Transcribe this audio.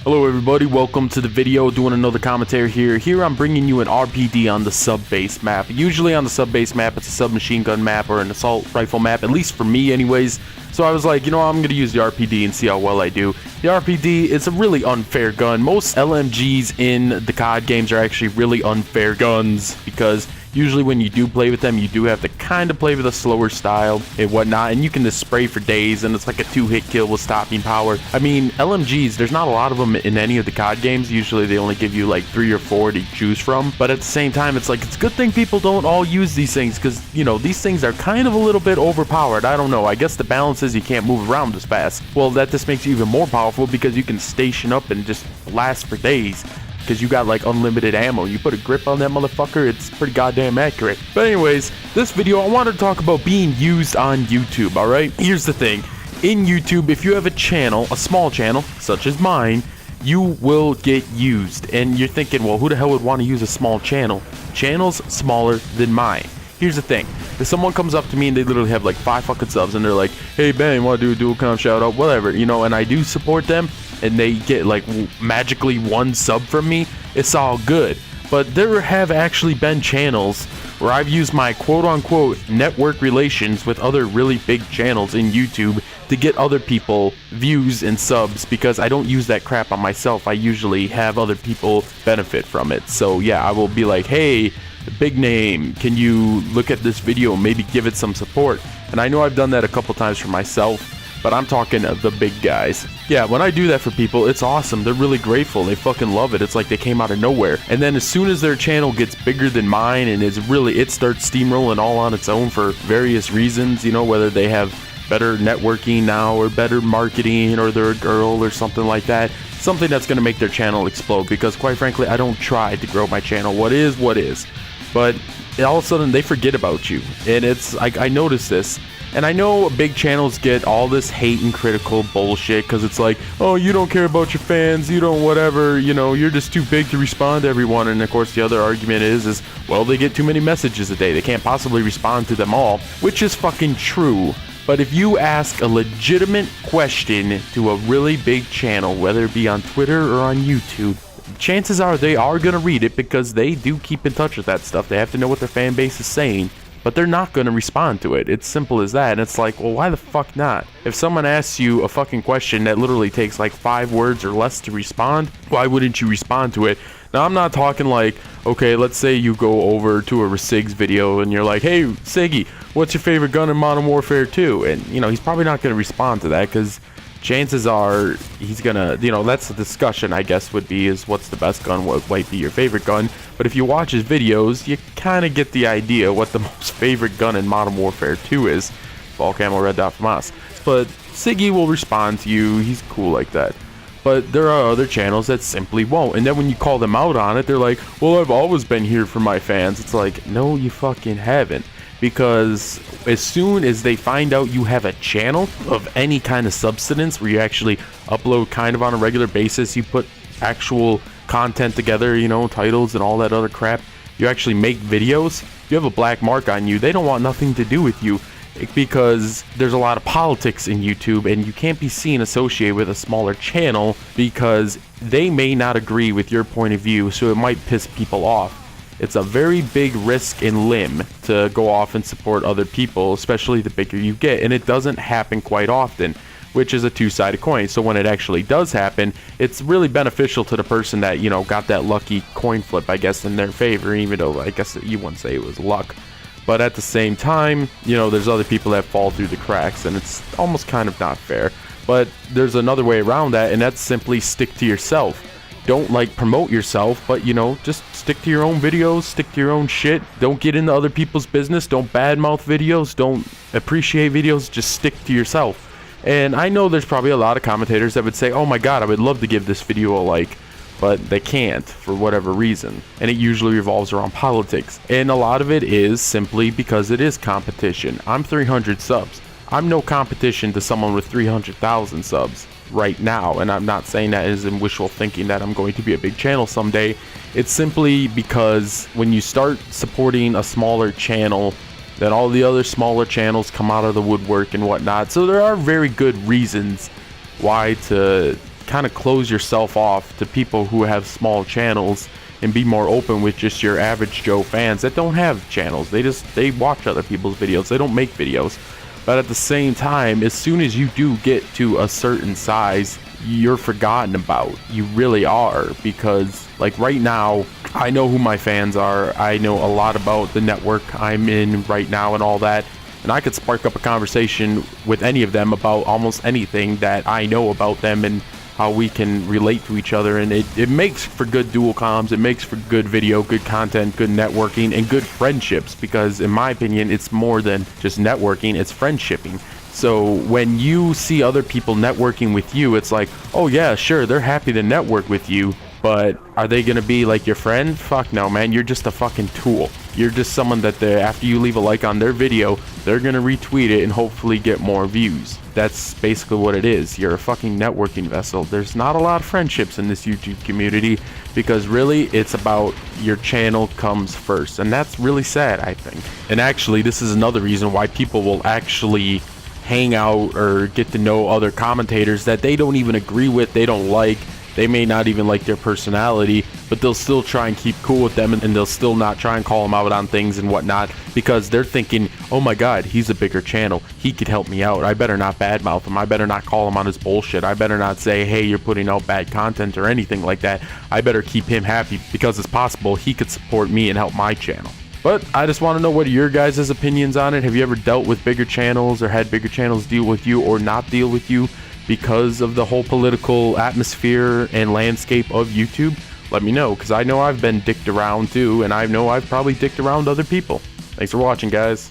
Hello everybody, welcome to the video, doing another commentary here. Here I'm bringing you an RPD on the sub-base map. Usually on the sub-base map, it's a submachine gun map or an assault rifle map, at least for me anyways. So I was like, you know, I'm going to use the RPD and see how well I do. The RPD is a really unfair gun. Most LMGs in the COD games are actually really unfair guns because usually when you do play with them, you do have to kind of play with a slower style and whatnot, and you can just spray for days, and it's like a 2-hit kill with stopping power. I mean, LMGs, there's not a lot of them in any of the COD games. Usually they only give you like 3 or 4 to choose from, but at the same time, it's like, it's a good thing people don't all use these things because, you know, these things are kind of a little bit overpowered. I don't know. I guess the balance is you can't move around as fast. Well, that just makes you even more powerful because you can station up and just last for days. Because you got like unlimited ammo. You put a grip on that motherfucker, it's pretty goddamn accurate. But anyways, this video I wanted to talk about being used on YouTube. Alright, here's the thing. In YouTube, if you have a channel, a small channel such as mine, you will get used. And you're thinking, well, who the hell would want to use a small channel? Channels smaller than mine. Here's the thing. If someone comes up to me and they literally have like 5 fucking subs and they're like, hey Ben, want to do a dual com shout out, whatever, you know, and I do support them, and they get like magically 1 sub from me, it's all good. But there have actually been channels where I've used my quote-unquote network relations with other really big channels in YouTube to get other people views and subs, because I don't use that crap on myself. I usually have other people benefit from it. So yeah, I will be like, hey, big name, can you look at this video and maybe give it some support? And I know I've done that a couple times for myself, but I'm talking the big guys. Yeah, when I do that for people, it's awesome. They're really grateful. They fucking love it. It's like they came out of nowhere. And then as soon as their channel gets bigger than mine and it starts steamrolling all on its own for various reasons, you know, whether they have better networking now or better marketing or they're a girl or something like that, something that's going to make their channel explode, because quite frankly, I don't try to grow my channel. What is. But all of a sudden they forget about you. And it's like, I noticed this. And I know big channels get all this hate and critical bullshit because it's like, oh, you don't care about your fans, you don't whatever, you know, you're just too big to respond to everyone. And of course the other argument is well, they get too many messages a day, they can't possibly respond to them all, which is fucking true. But if you ask a legitimate question to a really big channel, whether it be on Twitter or on YouTube, chances are they are going to read it because they do keep in touch with that stuff. They have to know what their fan base is saying. But they're not going to respond to it. It's simple as that. And it's like, well, why the fuck not? If someone asks you a fucking question that literally takes like 5 words or less to respond, why wouldn't you respond to it? Now, I'm not talking like, okay, let's say you go over to a Sig's video and you're like, hey, Siggy, what's your favorite gun in Modern Warfare 2? And, you know, he's probably not going to respond to that because chances are he's gonna, you know, that's the discussion, I guess, would be is what's the best gun, what might be your favorite gun. But if you watch his videos, you kind of get the idea what the most favorite gun in Modern Warfare 2 is. Fall camo, red dot from us. But Siggy will respond to you, he's cool like that. But there are other channels that simply won't. And then when you call them out on it, they're like, well, I've always been here for my fans. It's like, no, you fucking haven't. Because as soon as they find out you have a channel of any kind of substance where you actually upload kind of on a regular basis, you put actual content together, you know, titles and all that other crap, you actually make videos, you have a black mark on you, they don't want nothing to do with you, because there's a lot of politics in YouTube and you can't be seen associated with a smaller channel because they may not agree with your point of view, so it might piss people off. It's a very big risk and limb to go off and support other people, especially the bigger you get. And it doesn't happen quite often, which is a two-sided coin. So when it actually does happen, it's really beneficial to the person that, you know, got that lucky coin flip, I guess, in their favor, even though I guess you wouldn't say it was luck. But at the same time, you know, there's other people that fall through the cracks, and it's almost kind of not fair. But there's another way around that, and that's simply stick to yourself. Don't like promote yourself, but you know, just stick to your own videos, stick to your own shit. Don't get into other people's business. Don't badmouth videos. Don't appreciate videos. Just stick to yourself. And I know there's probably a lot of commentators that would say, oh my god, I would love to give this video a like, but they can't for whatever reason. And it usually revolves around politics. And a lot of it is simply because it is competition. I'm 300 subs. I'm no competition to someone with 300,000 subs right now, and I'm not saying that as in wishful thinking that I'm going to be a big channel someday. It's simply because when you start supporting a smaller channel, then all the other smaller channels come out of the woodwork and whatnot. So there are very good reasons why to kind of close yourself off to people who have small channels and be more open with just your average Joe fans that don't have channels. They watch other people's videos. They don't make videos. But at the same time, as soon as you do get to a certain size, you're forgotten about. You really are, because like right now, I know who my fans are. I know a lot about the network I'm in right now and all that. And I could spark up a conversation with any of them about almost anything that I know about them and how we can relate to each other. And it makes for good dual comms. It makes for good video, good content, good networking, and good friendships, because in my opinion, it's more than just networking, it's friendshipping. So when you see other people networking with you, it's like, oh yeah, sure, they're happy to network with you, but are they gonna be like your friend? Fuck no, man. You're just a fucking tool. You're just someone that after you leave a like on their video, they're gonna retweet it and hopefully get more views. That's basically what it is. You're a fucking networking vessel. There's not a lot of friendships in this YouTube community, because really it's about your channel comes first, and that's really sad, I think. And actually, this is another reason why people will actually hang out or get to know other commentators that they don't even agree with, they don't like. They may not even like their personality, but they'll still try and keep cool with them, and they'll still not try and call them out on things and whatnot, because they're thinking, oh my god, he's a bigger channel, he could help me out, I better not badmouth him, I better not call him on his bullshit, I better not say, hey, you're putting out bad content or anything like that. I better keep him happy, because it's possible he could support me and help my channel. But I just want to know what are your guys' opinions on it. Have you ever dealt with bigger channels, or had bigger channels deal with you or not deal with you because of the whole political atmosphere and landscape of YouTube? Let me know, because I know I've been dicked around too, and I know I've probably dicked around other people. Thanks for watching, guys.